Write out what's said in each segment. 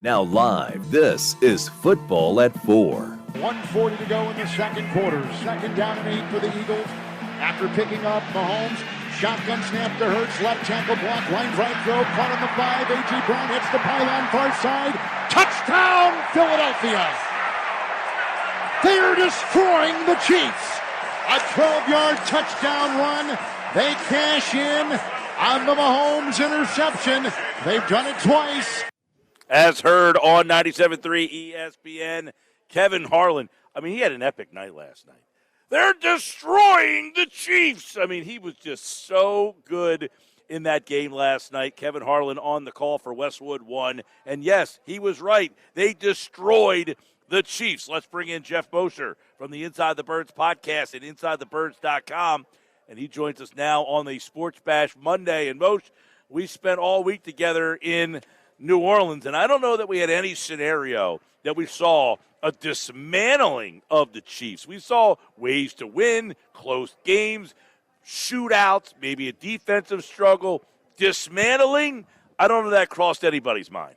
Now live, this is Football at 4. 1:40 to go in the second quarter. Second down and 8 for the Eagles. After picking up Mahomes, shotgun snap to Hurts, left tackle block, line right throw, caught on the 5. A.J. Brown hits the pylon far side. Touchdown, Philadelphia! They're destroying the Chiefs. A 12-yard touchdown run. They cash in on the Mahomes interception. They've done it twice. As heard on 97.3 ESPN, Kevin Harlan. I mean, he had an epic night last night. They're destroying the Chiefs. I mean, he was just so good in that game last night. Kevin Harlan on the call for Westwood One. And, yes, he was right. They destroyed the Chiefs. Let's bring in Geoff Mosher from the Inside the Birds podcast at InsideTheBirds.com. And he joins us now on the Sports Bash Monday. And, Moshe, we spent all week together in New Orleans, and I don't know that we had any scenario that we saw a dismantling of the Chiefs. We saw ways to win, close games, shootouts, maybe a defensive struggle. Dismantling, I don't know that crossed anybody's mind.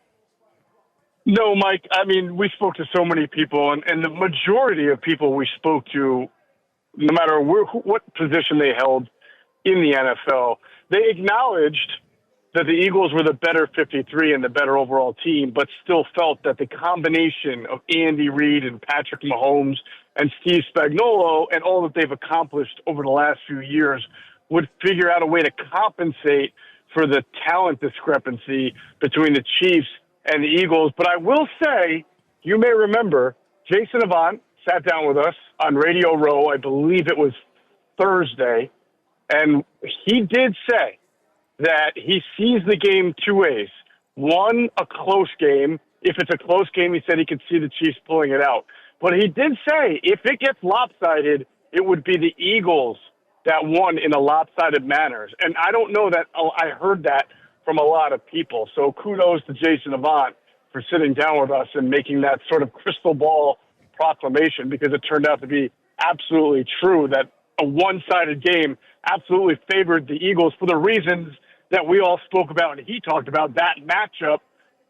No, Mike, I mean, we spoke to so many people, and the majority of people we spoke to, no matter what position they held in the NFL, they acknowledged that the Eagles were the better 53 and the better overall team, but still felt that the combination of Andy Reid and Patrick Mahomes and Steve Spagnuolo and all that they've accomplished over the last few years would figure out a way to compensate for the talent discrepancy between the Chiefs and the Eagles. But I will say, you may remember, Jason Avant sat down with us on Radio Row, I believe it was Thursday, and he did say that he sees the game two ways. One, a close game. If it's a close game, he said he could see the Chiefs pulling it out. But he did say if it gets lopsided, it would be the Eagles that won in a lopsided manner. And I don't know that I heard that from a lot of people. So kudos to Jason Avant for sitting down with us and making that sort of crystal ball proclamation, because it turned out to be absolutely true that a one-sided game absolutely favored the Eagles for the reasons that we all spoke about and he talked about, that matchup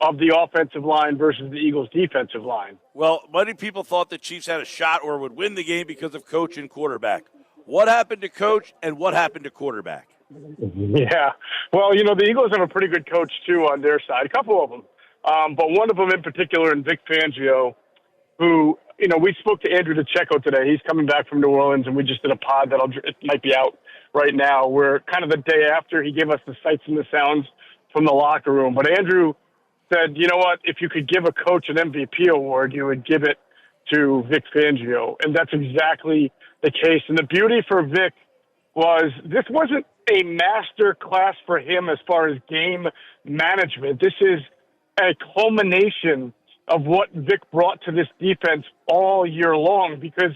of the offensive line versus the Eagles' defensive line. Well, many people thought the Chiefs had a shot or would win the game because of coach and quarterback. What happened to coach and what happened to quarterback? Yeah. Well, you know, the Eagles have a pretty good coach, too, on their side, a couple of them. But one of them in particular, in Vic Fangio, who, you know, we spoke to Andrew DeCecco today. He's coming back from New Orleans, and we just did a pod that it might be out right now, where kind of the day after he gave us the sights and the sounds from the locker room. But Andrew said, you know what, if you could give a coach an MVP award, you would give it to Vic Fangio. And that's exactly the case. And the beauty for Vic was this wasn't a master class for him as far as game management. This is a culmination of what Vic brought to this defense all year long, because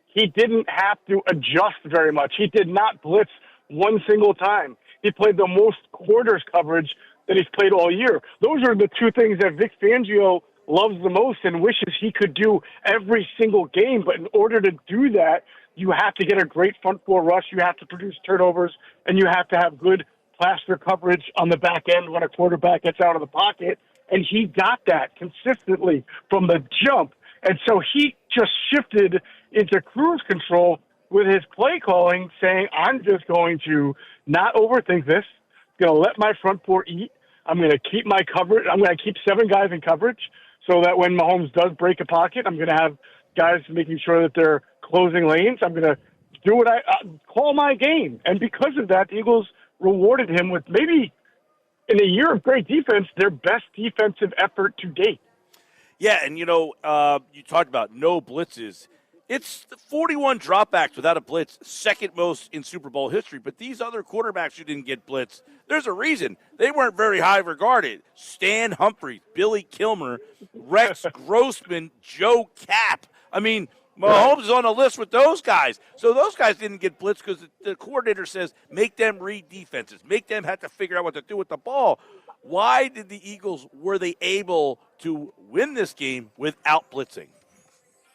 he didn't have to adjust very much. He did not blitz one single time. He played the most quarters coverage that he's played all year. Those are the two things that Vic Fangio loves the most and wishes he could do every single game. But in order to do that, you have to get a great front four rush, you have to produce turnovers, and you have to have good plaster coverage on the back end when a quarterback gets out of the pocket. And he got that consistently from the jump. And so he just shifted into cruise control with his play calling, saying, I'm just going to not overthink this. I'm going to let my front four eat. I'm going to keep my coverage. I'm going to keep 7 guys in coverage so that when Mahomes does break a pocket, I'm going to have guys making sure that they're closing lanes. I'm going to do what I call my game. And because of that, the Eagles rewarded him with maybe, in a year of great defense, their best defensive effort to date. Yeah, and, you know, you talked about no blitzes. It's 41 dropbacks without a blitz, second most in Super Bowl history. But these other quarterbacks who didn't get blitzed, there's a reason. They weren't very high regarded. Stan Humphries, Billy Kilmer, Rex Grossman, Joe Kapp. I mean, Mahomes is on a list with those guys. So those guys didn't get blitzed because the coordinator says make them read defenses, make them have to figure out what to do with the ball. Why did the Eagles, were they able to win this game without blitzing?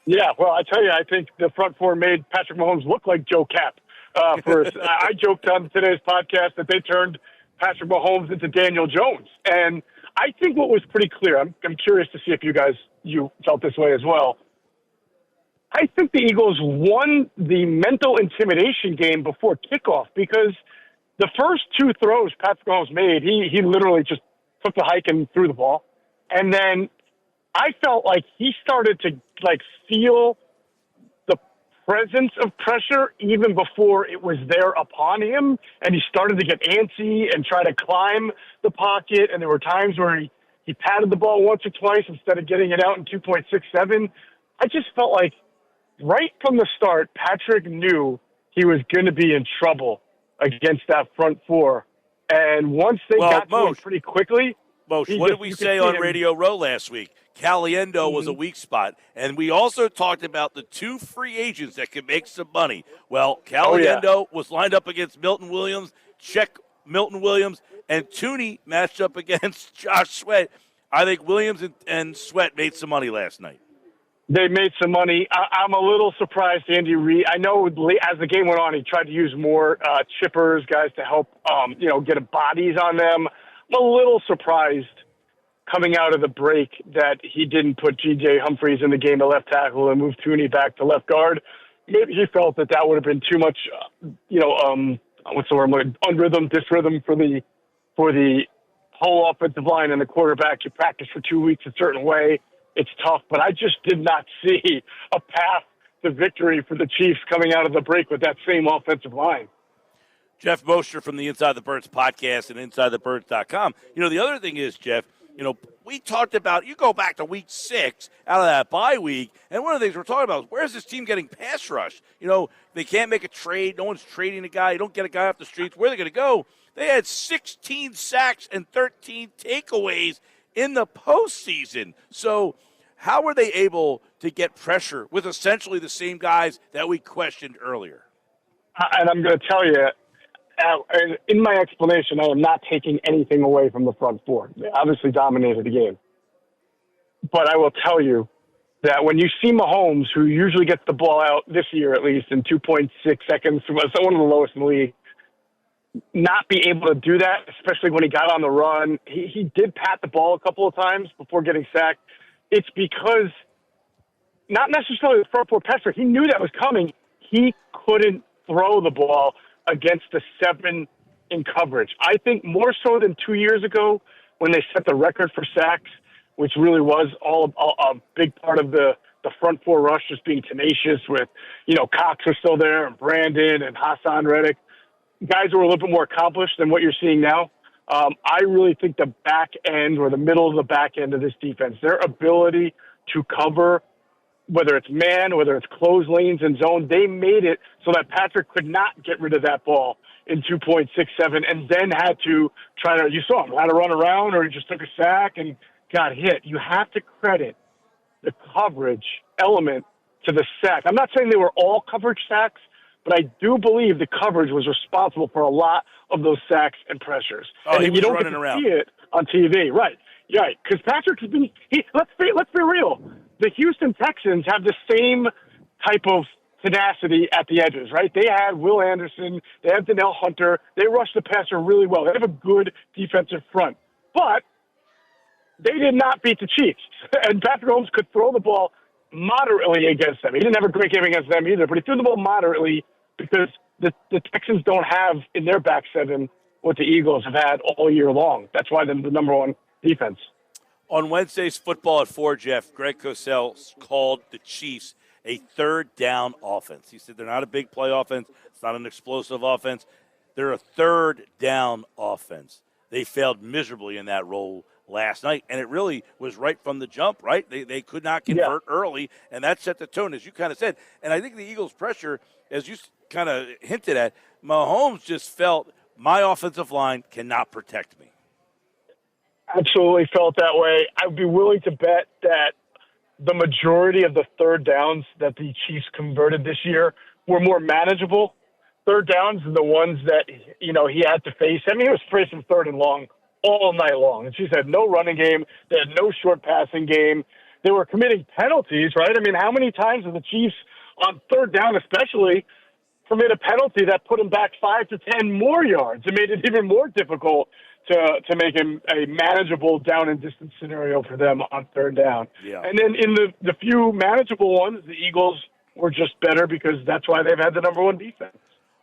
Yeah, well, I tell you, I think the front four made Patrick Mahomes look like Joe Kapp. I joked on today's podcast that they turned Patrick Mahomes into Daniel Jones. And I think what was pretty clear, I'm curious to see if you felt this way as well. I think the Eagles won the mental intimidation game before kickoff because the first two throws Patrick Mahomes made, he literally just took the hike and threw the ball. And then I felt like he started to feel the presence of pressure even before it was there upon him. And he started to get antsy and try to climb the pocket. And there were times where he patted the ball once or twice instead of getting it out in 2.67. I just felt like right from the start, Patrick knew he was going to be in trouble against that front four. And once they got to him pretty quickly. Moshe, what did we say on Radio Row last week? Caliendo was a weak spot. And we also talked about the two free agents that could make some money. Well, Caliendo was lined up against Milton Williams, Milton Williams, and Tooney matched up against JoshSweat. I think Williams and Sweat made some money last night. They made some money. I'm a little surprised Andy Reid. I know as the game went on, he tried to use more chippers, guys to help, get bodies on them. I'm a little surprised coming out of the break that he didn't put G.J. Humphreys in the game at left tackle and move Tooney back to left guard. Maybe he felt that would have been too much, what's the word? Disrhythm for the whole offensive line and the quarterback. You practice for 2 weeks a certain way. It's tough, but I just did not see a path to victory for the Chiefs coming out of the break with that same offensive line. Geoff Mosher from the Inside the Birds podcast and InsideTheBirds.com. The other thing is, Jeff, we talked about, you go back to week 6 out of that bye week, and one of the things we're talking about is where's this team getting pass rush? They can't make a trade. No one's trading a guy. You don't get a guy off the streets. Where are they going to go? They had 16 sacks and 13 takeaways in the postseason. So how were they able to get pressure with essentially the same guys that we questioned earlier? And I'm going to tell you, in my explanation, I am not taking anything away from the front four. They obviously dominated the game. But I will tell you that when you see Mahomes, who usually gets the ball out this year at least in 2.6 seconds, one of the lowest in the league, not be able to do that, especially when he got on the run. He did pat the ball a couple of times before getting sacked. It's because not necessarily the front four pressure. He knew that was coming. He couldn't throw the ball against the 7 in coverage. I think more so than 2 years ago when they set the record for sacks, which really was all a big part of the front four rush just being tenacious with, Cox was still there and Brandon and Hassan Reddick. Guys who are a little bit more accomplished than what you're seeing now. I really think the back end or the middle of the back end of this defense, their ability to cover, whether it's man, whether it's closed lanes and zone, they made it so that Patrick could not get rid of that ball in 2.67 and then had to you saw him, had to run around or he just took a sack and got hit. You have to credit the coverage element to the sack. I'm not saying they were all coverage sacks, but I do believe the coverage was responsible for a lot of those sacks and pressures. Oh, and you don't running get to around. see it on TV, right? Right, because Patrick has been. Let's be real. The Houston Texans have the same type of tenacity at the edges, right? They had Will Anderson, they have Danielle Hunter. They rush the passer really well. They have a good defensive front, but they did not beat the Chiefs. And Patrick Mahomes could throw the ball moderately against them. He didn't have a great game against them either, but he threw the ball moderately because the Texans don't have in their back seven what the Eagles have had all year long. That's why they're the number one defense. On Wednesday's Football at 4, Jeff, Greg Cosell called the Chiefs a third down offense. He said they're not a big play offense. It's not an explosive offense. They're a third down offense. They failed miserably in that role last night, and it really was right from the jump, right? They could not convert early, and that set the tone, as you kind of said. And I think the Eagles' pressure, as you kind of hinted at, Mahomes just felt my offensive line cannot protect me. Absolutely felt that way. I'd be willing to bet that the majority of the third downs that the Chiefs converted this year were more manageable third downs than the ones that, he had to face. I mean, he was facing third and long all night long. And Chiefs had no running game. They had no short passing game. They were committing penalties, right? I mean, how many times have the Chiefs on third down especially commit a penalty that put them back 5 to 10 more yards? It made it even more difficult to make him a manageable down and distance scenario for them on third down. Yeah. And then in the few manageable ones, the Eagles were just better because that's why they've had the number one defense.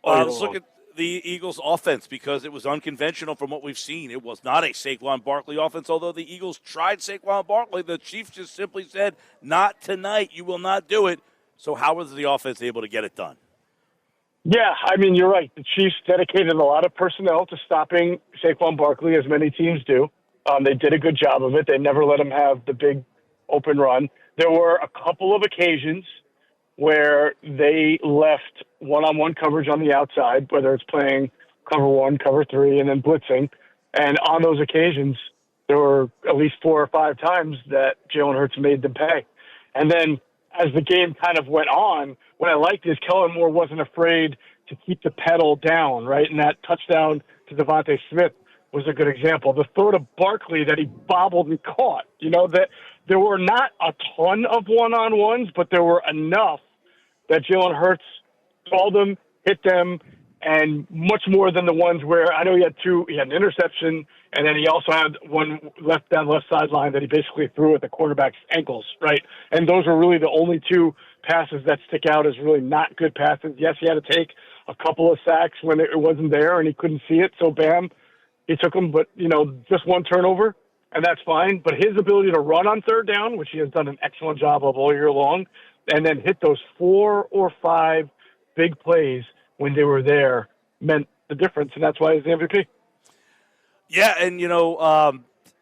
Let's look at the Eagles' offense because it was unconventional from what we've seen. It was not a Saquon Barkley offense, although the Eagles tried Saquon Barkley. The Chiefs just simply said, not tonight. You will not do it. So how was the offense able to get it done? Yeah, I mean, you're right. The Chiefs dedicated a lot of personnel to stopping Saquon Barkley, as many teams do. They did a good job of it. They never let him have the big open run. There were a couple of occasions where they left one-on-one coverage on the outside, whether it's playing cover one, cover three, and then blitzing. And on those occasions, there were at least 4 or 5 times that JalenHurts made them pay. And then as the game kind of went on, what I liked is Kellen Moore wasn't afraid to keep the pedal down, right? And that touchdown to Devontae Smith was a good example. The throw to Barkley that he bobbled and caught, that there were not a ton of one-on-ones, but there were enough that JalenHurts called them, hit them, and much more than the ones where I know he had 2. He had an interception, and then he also had one left sideline that he basically threw at the quarterback's ankles, right? And those were really the only 2 passes that stick out as really not good passes. Yes, he had to take a couple of sacks when it wasn't there and he couldn't see it, so bam, he took them. But, just one turnover, and that's fine. But his ability to run on third down, which he has done an excellent job of all year long, and then hit those 4 or 5 big plays when they were there meant the difference, and that's why he's the MVP. Yeah, and,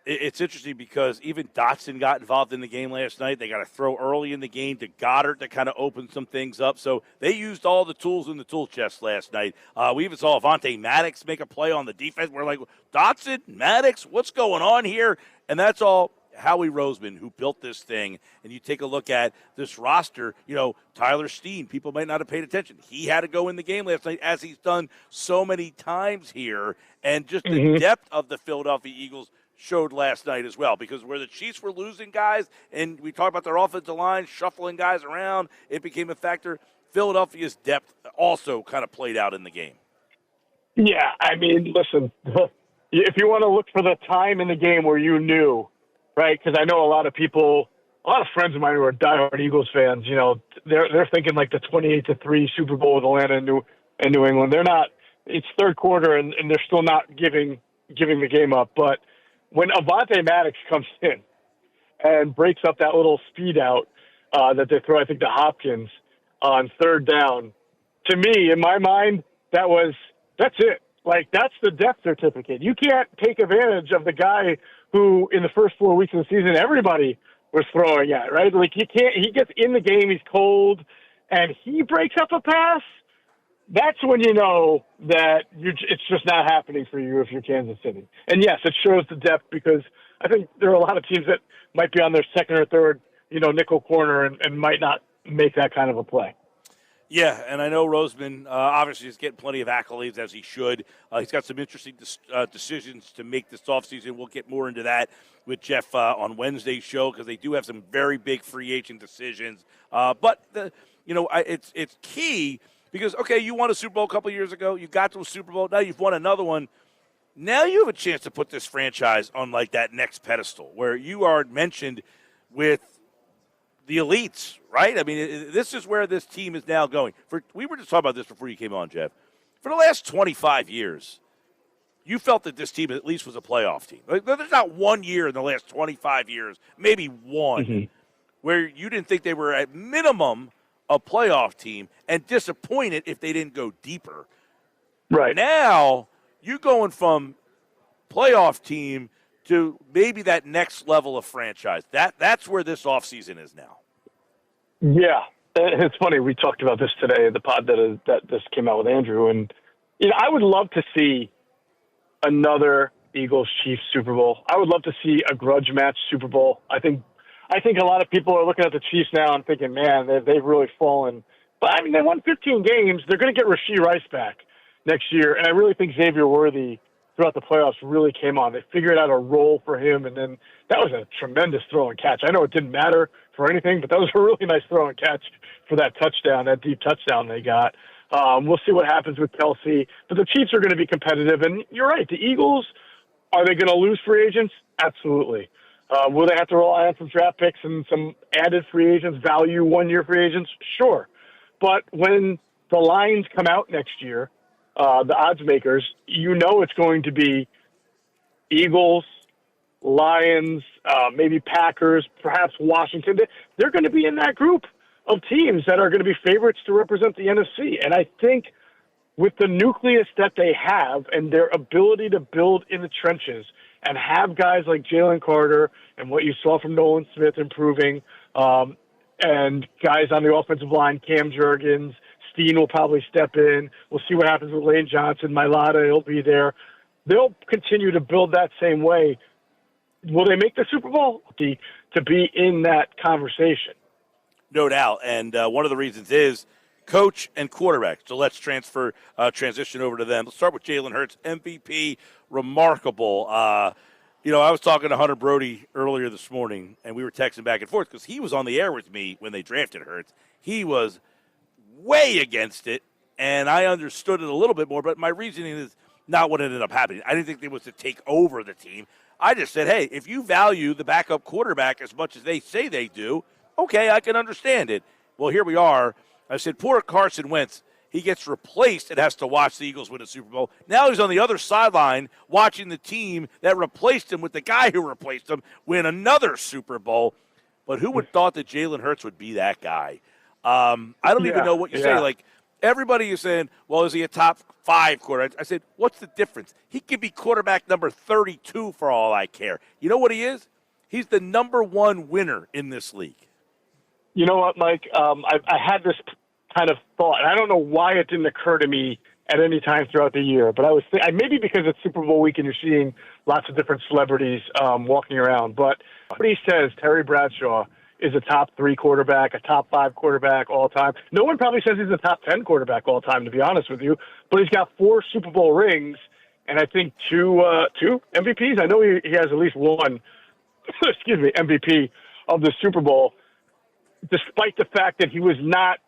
it's interesting because even Dotson got involved in the game last night. They got a throw early in the game to Goddard to kind of open some things up. So they used all the tools in the tool chest last night. We even saw Avonte Maddox make a play on the defense. We're like, Dotson, Maddox, what's going on here? And that's all Howie Roseman, who built this thing. And you take a look at this roster, Tyler Steen, people might not have paid attention. He had to go in the game last night, as he's done so many times here. And just the depth of the Philadelphia Eagles showed last night as well, because where the Chiefs were losing guys, and we talked about their offensive line, shuffling guys around, it became a factor. Philadelphia's depth also kind of played out in the game. Yeah, I mean, listen, if you want to look for the time in the game where you knew, right, because I know a lot of friends of mine who are diehard Eagles fans, they're thinking like the 28-3 Super Bowl with Atlanta and New England. They're not. It's third quarter, and they're still not giving the game up. But when Avonte Maddox comes in and breaks up that little speed out that they throw, I think, to Hopkins on third down, to me, in my mind, that's it. Like, that's the depth certificate. You can't take advantage of the guy who, in the first 4 weeks of the season, everybody was throwing at, right? Like, he gets in the game, he's cold, and he breaks up a pass. That's when you know that it's just not happening for you if you're Kansas City. And yes, it shows the depth, because I think there are a lot of teams that might be on their second or third, nickel corner and might not make that kind of a play. Yeah, and I know Roseman obviously is getting plenty of accolades, as he should. He's got some interesting decisions to make this offseason. We'll get more into that with Geoff on Wednesday's show, because they do have some very big free agent decisions. But it's key, because, okay, you won a Super Bowl a couple years ago. You got to a Super Bowl. Now you've won another one. Now you have a chance to put this franchise on, like, that next pedestal where you are mentioned with the elites, right? I mean, this is where this team is now going. We were just talking about this before you came on, Geoff. For the last 25 years, you felt that this team at least was a playoff team. Like, there's not 1 year in the last 25 years, maybe one, where you didn't think they were at minimum a playoff team and disappointed if they didn't go deeper. Right. Now, you're going from playoff team to maybe that next level of franchise. That's where this offseason is now. Yeah. It's funny. We talked about this today in the pod that this came out with Andrew. And, I would love to see another Eagles-Chiefs Super Bowl. I would love to see a grudge match Super Bowl. I think a lot of people are looking at the Chiefs now and thinking, man, they've really fallen. But, I mean, they won 15 games. They're going to get Rashee Rice back next year. And I really think Xavier Worthy throughout the playoffs really came on. They figured out a role for him, and then that was a tremendous throw and catch. I know it didn't matter for anything, but that was a really nice throw and catch for that touchdown, that deep touchdown they got. We'll see what happens with Kelsey. But the Chiefs are going to be competitive. And you're right, the Eagles Are they going to lose free agents? Absolutely. Will they have to rely on some draft picks and some added free agents, value one-year free agents? Sure. But when the lines come out next year, the odds makers, it's going to be Eagles, Lions, maybe Packers, perhaps Washington. They're going to be in that group of teams that are going to be favorites to represent the NFC. And I think with the nucleus that they have and their ability to build in the trenches and have guys like JalenCarter and what you saw from Nolan Smith improving, and guys on the offensive line, Cam Jurgens, Steen will probably step in. We'll see what happens with Lane Johnson. Mailata, he'll be there. They'll continue to build that same way. Will they make the Super Bowl? To be in that conversation. No doubt. And one of the reasons is coach and quarterback. So let's transition over to them. Let's start with Jalen Hurts, MVP, remarkable. I was talking to Hunter Brody earlier this morning, and we were texting back and forth because he was on the air with me when they drafted Hurts. He was way against it, and I understood it a little bit more, but my reasoning is not what ended up happening. I didn't think it was to take over the team. I just said, hey, if you value the backup quarterback as much as they say they do, okay, I can understand it. Well, here we are. I said, poor Carson Wentz. He gets replaced and has to watch the Eagles win a Super Bowl. Now he's on the other sideline watching the team that replaced him with the guy who replaced him win another Super Bowl. But who would have thought that Jalen Hurts would be that guy? I don't even know what you say. Like, everybody is saying, well, is he a top 5 quarterback? I said, what's the difference? He could be quarterback number 32 for all I care. You know what he is? He's the number 1 winner in this league. You know what, Mike? I had this kind of thought, and I don't know why it didn't occur to me at any time throughout the year, but I was maybe because it's Super Bowl week and you're seeing lots of different celebrities walking around. But he says Terry Bradshaw is a top 3 quarterback, a top 5 quarterback all time. No one probably says he's a top 10 quarterback all time, to be honest with you. But he's got 4 Super Bowl rings, and I think two MVPs. I know he has at least one, MVP of the Super Bowl, despite the fact that he was not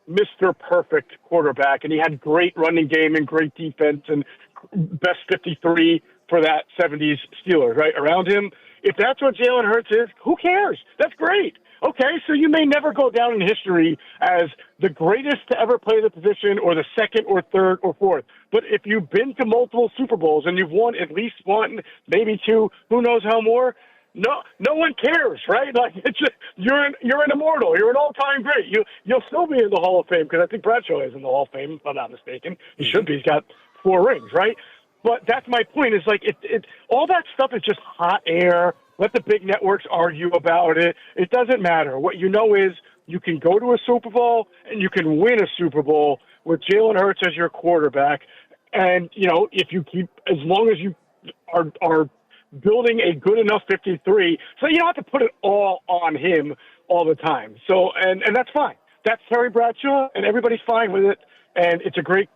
Mr. Perfect quarterback, and he had great running game and great defense and best 53 for that 70s Steelers, right, around him. If that's what Jalen Hurts is, who cares? That's great. Okay, so you may never go down in history as the greatest to ever play the position or the second or third or fourth. But if you've been to multiple Super Bowls and you've won at least 1, maybe 2, who knows how more, no one cares, right? Like, it's just, you're an immortal. You're an all-time great. You'll still be in the Hall of Fame because I think Bradshaw is in the Hall of Fame, if I'm not mistaken. He should be. He's got 4 rings, right? But that's my point. Is like it all that stuff is just hot air. Let the big networks argue about it. It doesn't matter. What you know is you can go to a Super Bowl and you can win a Super Bowl with Jalen Hurts as your quarterback. And if you keep, as long as you are building a good enough 53, so you don't have to put it all on him all the time. So and that's fine. That's Terry Bradshaw, and everybody's fine with it. And it's a great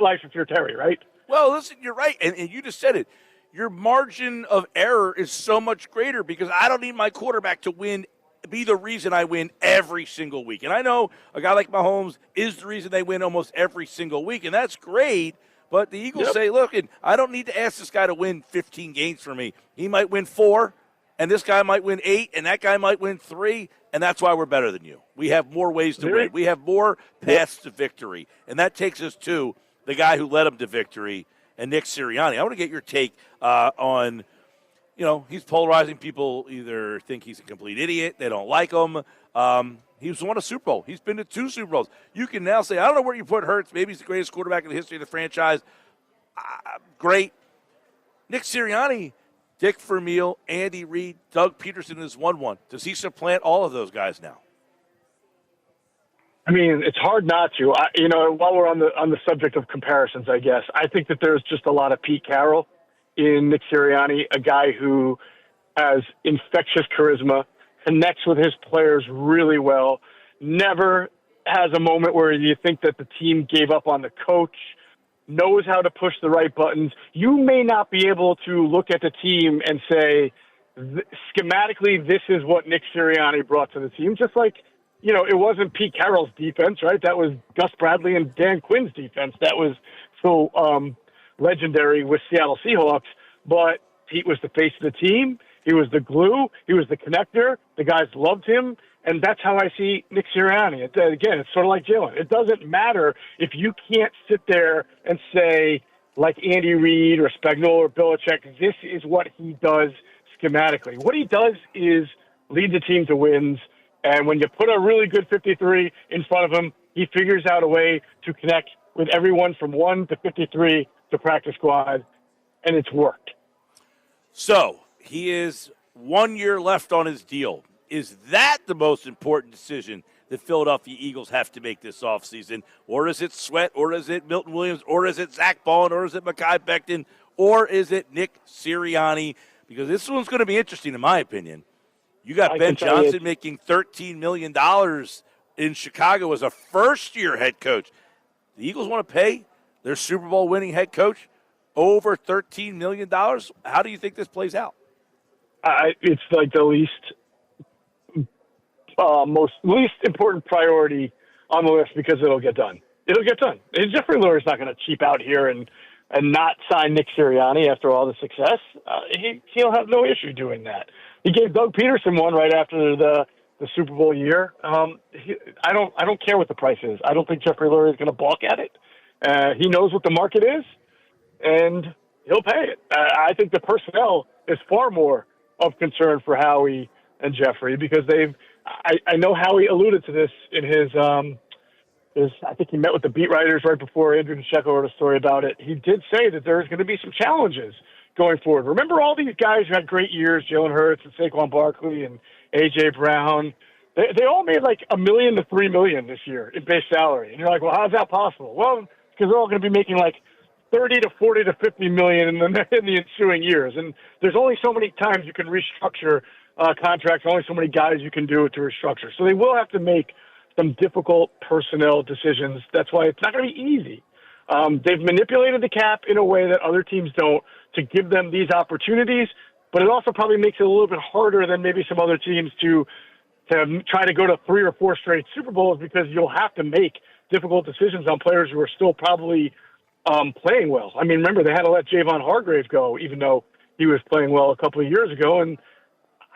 life if you're Terry, right? Well, listen, you're right, and you just said it. Your margin of error is so much greater because I don't need my quarterback to be the reason I win every single week. And I know a guy like Mahomes is the reason they win almost every single week, and that's great. But the Eagles say, look, I don't need to ask this guy to win 15 games for me. He might win 4, and this guy might win 8, and that guy might win 3, and that's why we're better than you. We have more ways to win. We have more paths to victory, and that takes us to the guy who led him to victory, and Nick Sirianni. I want to get your take on, he's polarizing. People either think he's a complete idiot, they don't like him. He's won a Super Bowl. He's been to 2 Super Bowls. You can now say, I don't know where you put Hurts. Maybe he's the greatest quarterback in the history of the franchise. Great. Nick Sirianni, Dick Vermeil, Andy Reid, Doug Peterson has won one. Does he supplant all of those guys now? I mean, it's hard not to. While we're on the subject of comparisons, I guess, I think that there's just a lot of Pete Carroll in Nick Sirianni, a guy who has infectious charisma, connects with his players really well, never has a moment where you think that the team gave up on the coach, knows how to push the right buttons. You may not be able to look at the team and say, schematically, this is what Nick Sirianni brought to the team, just like, it wasn't Pete Carroll's defense, right? That was Gus Bradley and Dan Quinn's defense. That was so legendary with Seattle Seahawks. But He was the face of the team. He was the glue. He was the connector. The guys loved him. And that's how I see Nick Sirianni. Again, it's sort of like Jalen. It doesn't matter if you can't sit there and say, like Andy Reid or Spagnuolo or Belichick, this is what he does schematically. What he does is lead the team to wins. And when you put a really good 53 in front of him, he figures out a way to connect with everyone from 1 to 53 to practice squad, and it's worked. So he is 1 year left on his deal. Is that the most important decision the Philadelphia Eagles have to make this offseason? Or is it Sweat? Or is it Milton Williams? Or is it Zach Bond? Or is it Mekhi Becton? Or is it Nick Sirianni? Because this one's going to be interesting, in my opinion. You got Ben Johnson making $13 million in Chicago as a first-year head coach. The Eagles want to pay their Super Bowl winning head coach over $13 million. How do you think this plays out? It's like the least important priority on the list because it'll get done. It'll get done. And Jeffrey Lurie's not going to cheap out here and not sign Nick Sirianni after all the success. He'll have no issue doing that. He gave Doug Peterson one right after the Super Bowl year. I don't care what the price is. I don't think Jeffrey Lurie is going to balk at it. He knows what the market is, and he'll pay it. I think the personnel is far more of concern for Howie and Jeffrey because I know Howie alluded to this in his I think he met with the beat writers right before Andrew Pacheco wrote a story about it. He did say that there's going to be some challenges going forward. Remember all these guys who had great years, Jalen Hurts and Saquon Barkley and A.J. Brown? They all made like $1 million to $3 million this year in base salary. And you're like, well, how's that possible? Well, because they're all going to be making like 30 to 40 to 50 million in the ensuing years. And there's only so many times you can restructure contracts, only so many guys you can do it to restructure. So they will have to make some difficult personnel decisions. That's why it's not going to be easy. They've manipulated the cap in a way that other teams don't to give them these opportunities, but it also probably makes it a little bit harder than maybe some other teams to try to go to 3 or 4 straight Super Bowls because you'll have to make difficult decisions on players who are still probably playing well. I mean, remember, they had to let Javon Hargrave go, even though he was playing well a couple of years ago, and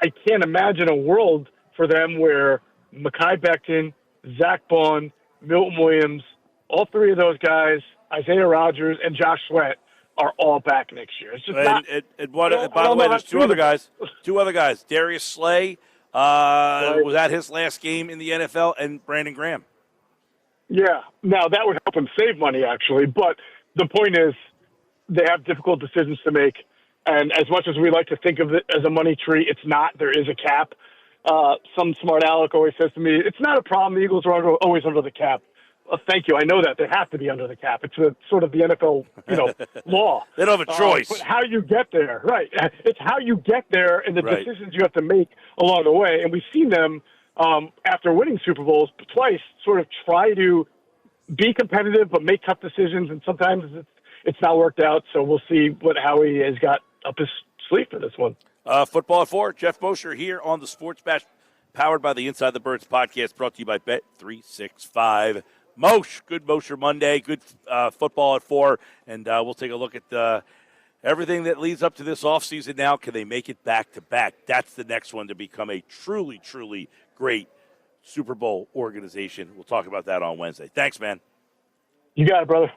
I can't imagine a world for them where Mekhi Becton, Zach Bond, Milton Williams, all 3 of those guys, Isaiah Rodgers, and Josh Sweat are all back next year. It's just not. By the way, there's 2 other guys. 2 other guys. Darius Slay was at his last game in the NFL, and Brandon Graham. Yeah. Now, that would help them save money, actually. But the point is they have difficult decisions to make. And as much as we like to think of it as a money tree, it's not. There is a cap. Some smart aleck always says to me, it's not a problem. The Eagles are always under the cap. Thank you. I know that they have to be under the cap. It's sort of the NFL, law. They don't have a choice. But how you get there, right? It's how you get there and the decisions you have to make along the way. And we've seen them after winning Super Bowls twice, sort of try to be competitive but make tough decisions. And sometimes it's not worked out. So we'll see what Howie has got up his sleeve for this one. Football at 4. Geoff Mosher here on the Sports Bash, powered by the Inside the Birds podcast, brought to you by Bet365. Mosh, good Mosher Monday, good football at 4, and we'll take a look at everything that leads up to this offseason now. Can they make it back-to-back? That's the next one to become a truly, truly great Super Bowl organization. We'll talk about that on Wednesday. Thanks, man. You got it, brother.